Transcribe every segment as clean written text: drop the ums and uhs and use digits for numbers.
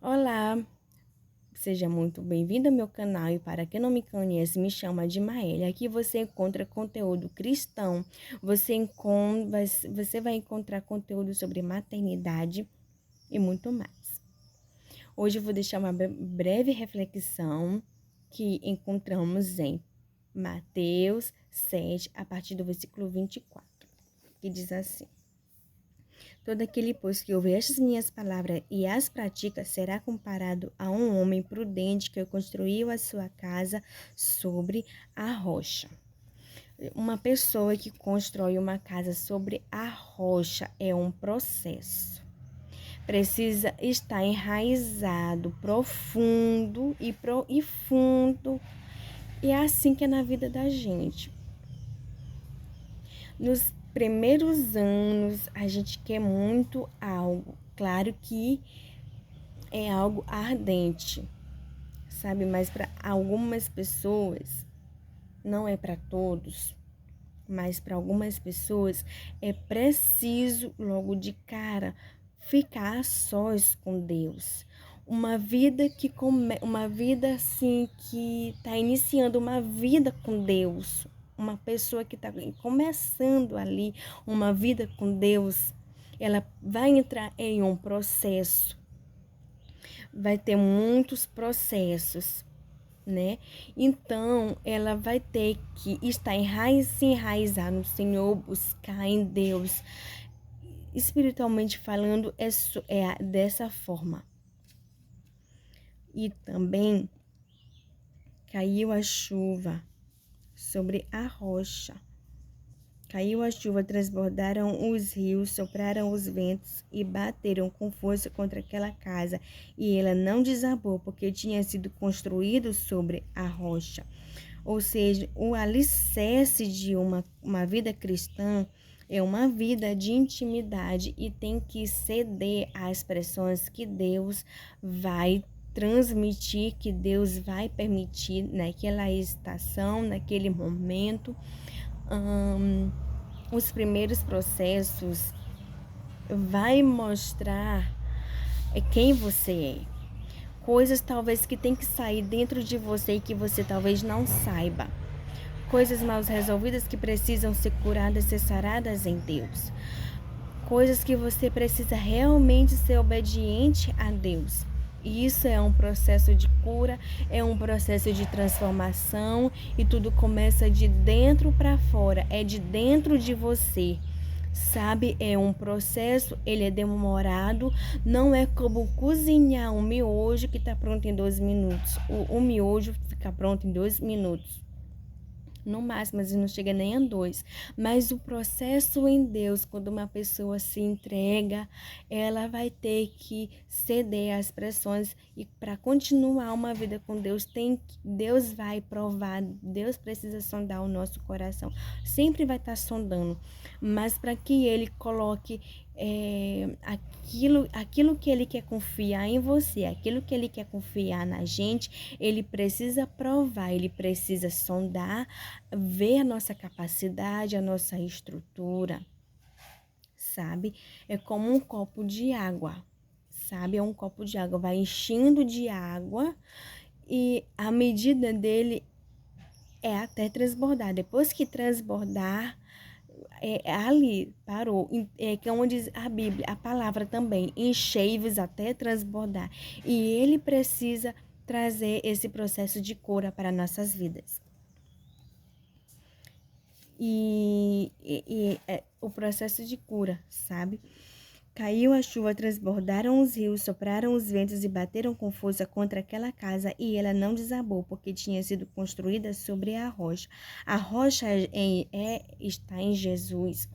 Olá, seja muito bem-vindo ao meu canal e para quem não me conhece, me chama de Maélia. Aqui você encontra conteúdo cristão, você vai encontrar conteúdo sobre maternidade e muito mais. Hoje eu vou deixar uma breve reflexão que encontramos em Mateus 7, a partir do versículo 24, que diz assim: Todo aquele, pois, que ouve estas minhas palavras e as pratica, será comparado a um homem prudente que construiu a sua casa sobre a rocha. Uma pessoa que constrói uma casa sobre a rocha é um processo. Precisa estar enraizado, profundo e fundo. E é assim que é na vida da gente. Nos primeiros anos, a gente quer muito algo. Claro que é algo ardente, sabe? Mas para algumas pessoas, não é para todos, mas para algumas pessoas é preciso logo de cara ficar a sós com Deus. Uma vida assim que está iniciando uma vida com Deus. Uma pessoa que está começando ali uma vida com Deus, ela vai entrar em um processo, vai ter muitos processos, né? Então, ela vai ter que se enraizar no Senhor, buscar em Deus. Espiritualmente falando, é dessa forma. E também caiu a chuva sobre a rocha. Caiu a chuva, transbordaram os rios, sopraram os ventos e bateram com força contra aquela casa. E ela não desabou, porque tinha sido construído sobre a rocha. Ou seja, o alicerce de uma vida cristã é uma vida de intimidade e tem que ceder às pressões que Deus vai transmitir, que Deus vai permitir naquela estação, naquele momento. Os primeiros processos vai mostrar quem você é. Coisas talvez que tem que sair dentro de você e que você talvez não saiba. Coisas mal resolvidas que precisam ser curadas, ser saradas em Deus. Coisas que você precisa realmente ser obediente a Deus. E isso é um processo de cura, é um processo de transformação e tudo começa de dentro para fora, é de dentro de você. Sabe, é um processo, ele é demorado, não é como cozinhar um miojo que está pronto em 2 minutos. O miojo fica pronto em 2 minutos. No máximo, não chega nem a 2. Mas o processo em Deus, quando uma pessoa se entrega, ela vai ter que ceder às pressões. E para continuar uma vida com Deus, Deus vai provar, Deus precisa sondar o nosso coração. Sempre vai estar sondando. Mas para que Ele coloque aquilo que Ele quer confiar em você, aquilo que Ele quer confiar na gente, Ele precisa provar, Ele precisa sondar, ver a nossa capacidade, a nossa estrutura, sabe? É como um copo de água, sabe? É um copo de água, vai enchendo de água e a medida dele é até transbordar. Depois que transbordar, ali parou, que é onde diz a Bíblia, a palavra também, enchei-vos até transbordar. E Ele precisa trazer esse processo de cura para nossas vidas. O processo de cura, sabe? Caiu a chuva, transbordaram os rios, sopraram os ventos e bateram com força contra aquela casa, e ela não desabou, porque tinha sido construída sobre a rocha. A rocha está em Jesus.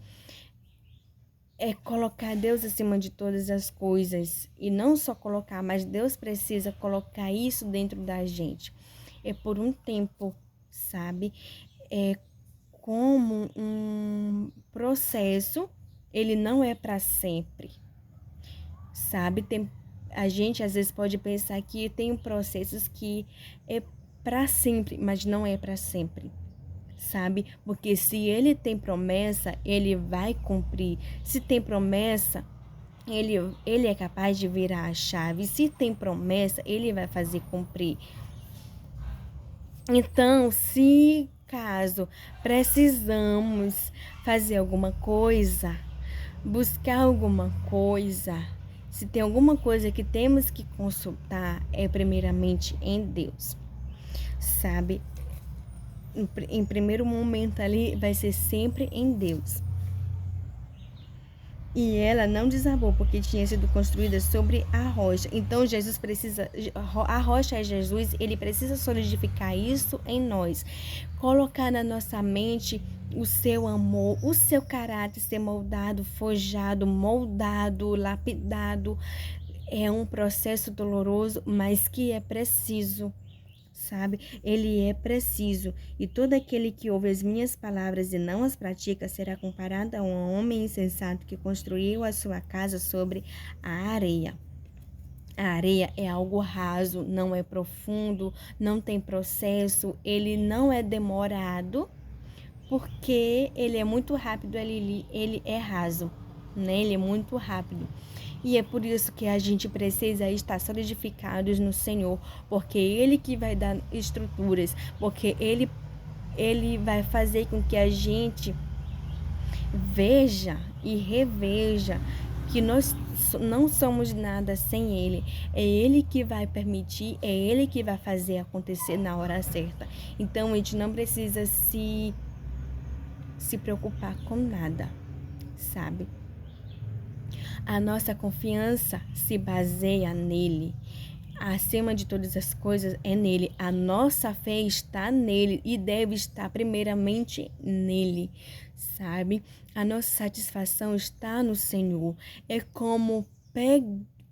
É colocar Deus acima de todas as coisas. E não só colocar, mas Deus precisa colocar isso dentro da gente. É por um tempo, sabe? É como um processo, ele não é para sempre, sabe? A gente às vezes pode pensar que tem processos que é para sempre, mas não é para sempre, sabe? Porque se ele tem promessa, ele vai cumprir. Se tem promessa, Ele é capaz de virar a chave. Se tem promessa, ele vai fazer cumprir. Então, se caso precisamos fazer alguma coisa, buscar alguma coisa, se tem alguma coisa que temos que consultar, é primeiramente em Deus, sabe? Em primeiro momento ali vai ser sempre em Deus. E ela não desabou porque tinha sido construída sobre a rocha. Então Jesus precisa, a rocha é Jesus, ele precisa solidificar isso em nós, colocar na nossa mente o seu amor, o seu caráter ser moldado, forjado, moldado, lapidado. É um processo doloroso, mas que é preciso. Sabe? Ele é preciso, e todo aquele que ouve as minhas palavras e não as pratica será comparado a um homem insensato que construiu a sua casa sobre a areia. A areia é algo raso, não é profundo, não tem processo, ele não é demorado, porque ele é muito rápido, ele é raso, né? Ele é muito rápido. E é por isso que a gente precisa estar solidificados no Senhor, porque Ele que vai dar estruturas, porque Ele vai fazer com que a gente veja e reveja que nós não somos nada sem Ele. É Ele que vai permitir, é Ele que vai fazer acontecer na hora certa. Então a gente não precisa se preocupar com nada, sabe? A nossa confiança se baseia nele. Acima de todas as coisas é nele. A nossa fé está nele e deve estar primeiramente nele, sabe? A nossa satisfação está no Senhor. É como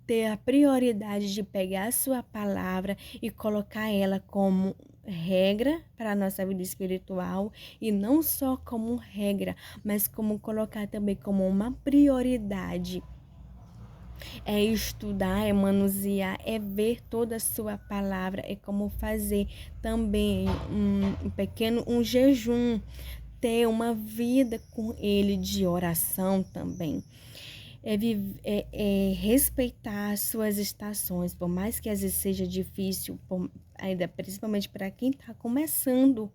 ter a prioridade de pegar a sua palavra e colocar ela como regra para a nossa vida espiritual, e não só como regra, mas como colocar também como uma prioridade. É estudar, é manusear, é ver toda a sua palavra, é como fazer também um jejum, ter uma vida com ele de oração também. É respeitar as suas estações, por mais que às vezes seja difícil, ainda principalmente para quem está começando,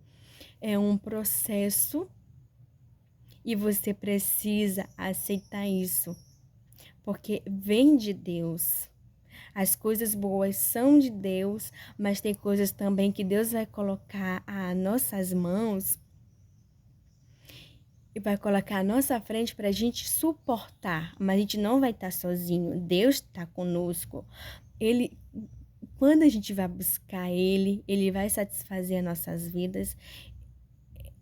é um processo e você precisa aceitar isso, porque vem de Deus. As coisas boas são de Deus, mas tem coisas também que Deus vai colocar às nossas mãos e vai colocar à nossa frente para a gente suportar, mas a gente não vai estar sozinho. Deus está conosco. Quando a gente vai buscar Ele vai satisfazer as nossas vidas.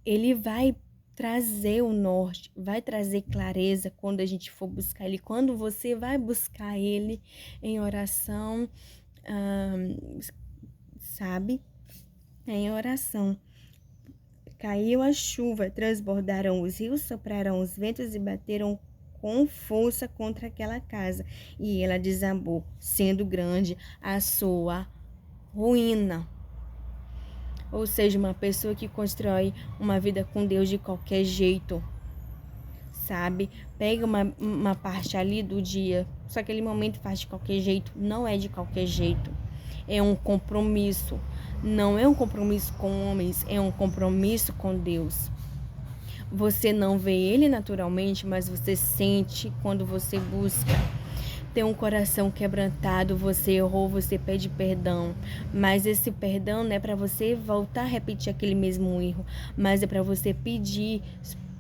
Ele vai trazer o norte, vai trazer clareza quando a gente for buscar Ele. Quando você vai buscar Ele em oração, sabe? Em oração. Caiu a chuva, transbordaram os rios, sopraram os ventos e bateram com força contra aquela casa. E ela desabou, sendo grande a sua ruína. Ou seja, uma pessoa que constrói uma vida com Deus de qualquer jeito, sabe? Pega uma parte ali do dia, só que aquele momento faz de qualquer jeito. Não é de qualquer jeito. É um compromisso. Não é um compromisso com homens, é um compromisso com Deus. Você não vê Ele naturalmente, mas você sente quando você busca. Tem um coração quebrantado, você errou, você pede perdão, mas esse perdão não é para você voltar a repetir aquele mesmo erro, mas é para você pedir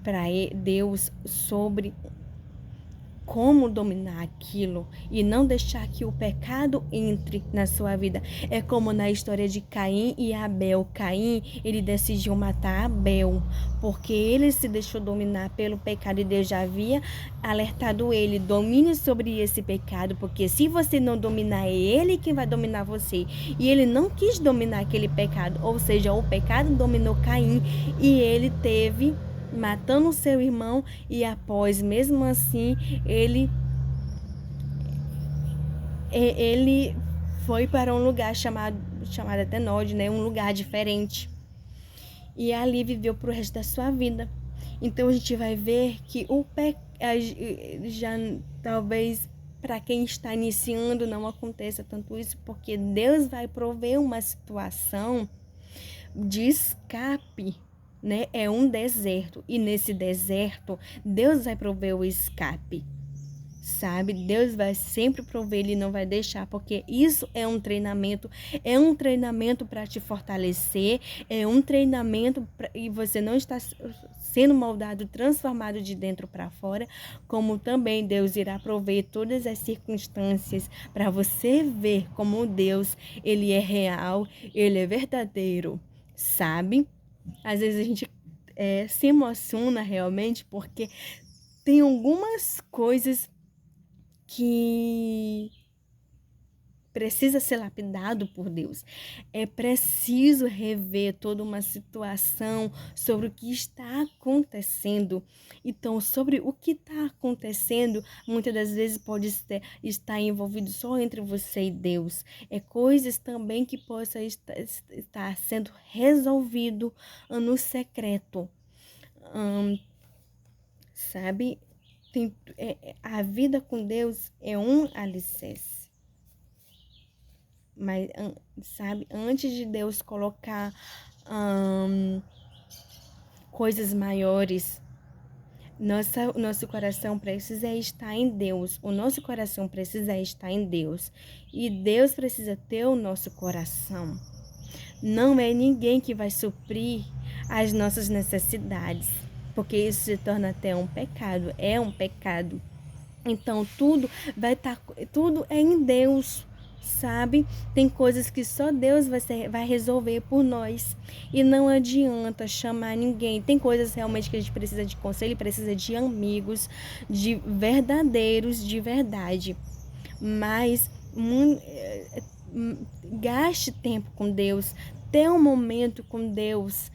para Deus sobre como dominar aquilo e não deixar que o pecado entre na sua vida. É como na história de Caim e Abel. Caim, ele decidiu matar Abel, porque ele se deixou dominar pelo pecado e Deus já havia alertado ele: domine sobre esse pecado, porque se você não dominar, é ele que vai dominar você. E ele não quis dominar aquele pecado, ou seja, o pecado dominou Caim e ele teve matando o seu irmão, e após, mesmo assim, ele foi para um lugar chamado até Nod, né? Um lugar diferente. E ali viveu pro resto da sua vida. Então a gente vai ver que já talvez para quem está iniciando não aconteça tanto isso, porque Deus vai prover uma situação de escape, né? É um deserto, e nesse deserto Deus vai prover o escape, sabe? Deus vai sempre prover, Ele não vai deixar, porque isso é um treinamento para te fortalecer, é um treinamento e você não está sendo moldado, transformado de dentro para fora, como também Deus irá prover todas as circunstâncias para você ver como Deus, Ele é real, Ele é verdadeiro, sabe? Às vezes a gente se emociona realmente porque tem algumas coisas que precisa ser lapidado por Deus. É preciso rever toda uma situação sobre o que está acontecendo. Então, sobre o que está acontecendo, muitas das vezes pode estar envolvido só entre você e Deus. É coisas também que possa estar sendo resolvido no secreto. Sabe? A vida com Deus é um alicerce. Mas, sabe, antes de Deus colocar coisas maiores, nosso coração precisa estar em Deus. O nosso coração precisa estar em Deus. E Deus precisa ter o nosso coração. Não é ninguém que vai suprir as nossas necessidades, porque isso se torna até um pecado. É um pecado. Então tudo é em Deus, sabe? Tem coisas que só Deus vai resolver por nós. E não adianta chamar ninguém. Tem coisas realmente que a gente precisa de conselho, precisa de amigos, de verdadeiros, de verdade. Mas gaste tempo com Deus, tenha um momento com Deus.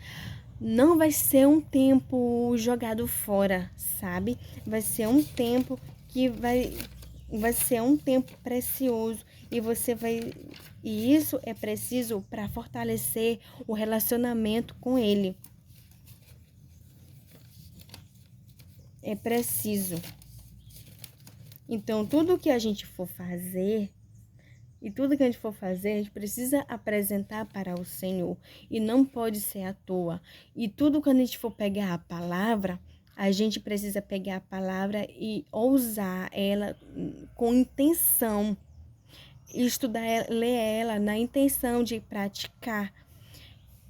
Não vai ser um tempo jogado fora, sabe? Vai ser um tempo que vai ser um tempo precioso e isso é preciso para fortalecer o relacionamento com ele. É preciso. Então, tudo que a gente for fazer, a gente precisa apresentar para o Senhor. E não pode ser à toa. E tudo que a gente for pegar a palavra, a gente precisa pegar a palavra e usar ela com intenção. Estudar, ler ela na intenção de praticar.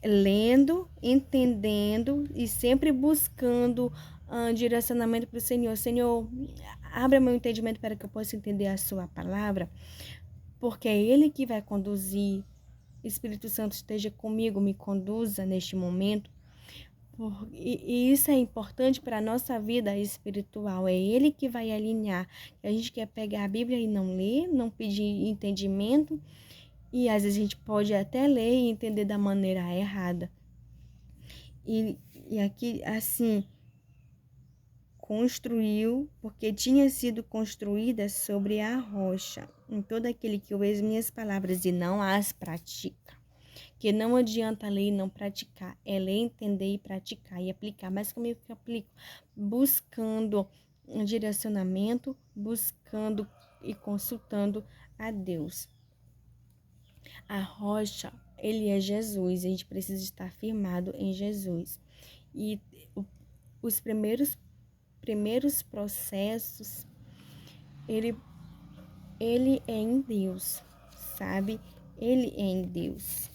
Lendo, entendendo e sempre buscando direcionamento para o Senhor. Senhor, abra meu entendimento para que eu possa entender a sua palavra. Porque é Ele que vai conduzir. Espírito Santo esteja comigo, me conduza neste momento. E isso é importante para a nossa vida espiritual. É Ele que vai alinhar. A gente quer pegar a Bíblia e não ler, não pedir entendimento. E às vezes a gente pode até ler e entender da maneira errada. E aqui, assim, construiu, porque tinha sido construída sobre a rocha. Em todo aquele que ouve as minhas palavras e não as pratica. Que não adianta ler e não praticar. É ler, entender e praticar e aplicar. Mas como é que eu aplico? Buscando um direcionamento, buscando e consultando a Deus. A rocha, ele é Jesus. A gente precisa estar firmado em Jesus. E os primeiros processos, ele é em Deus, sabe? Ele é em Deus.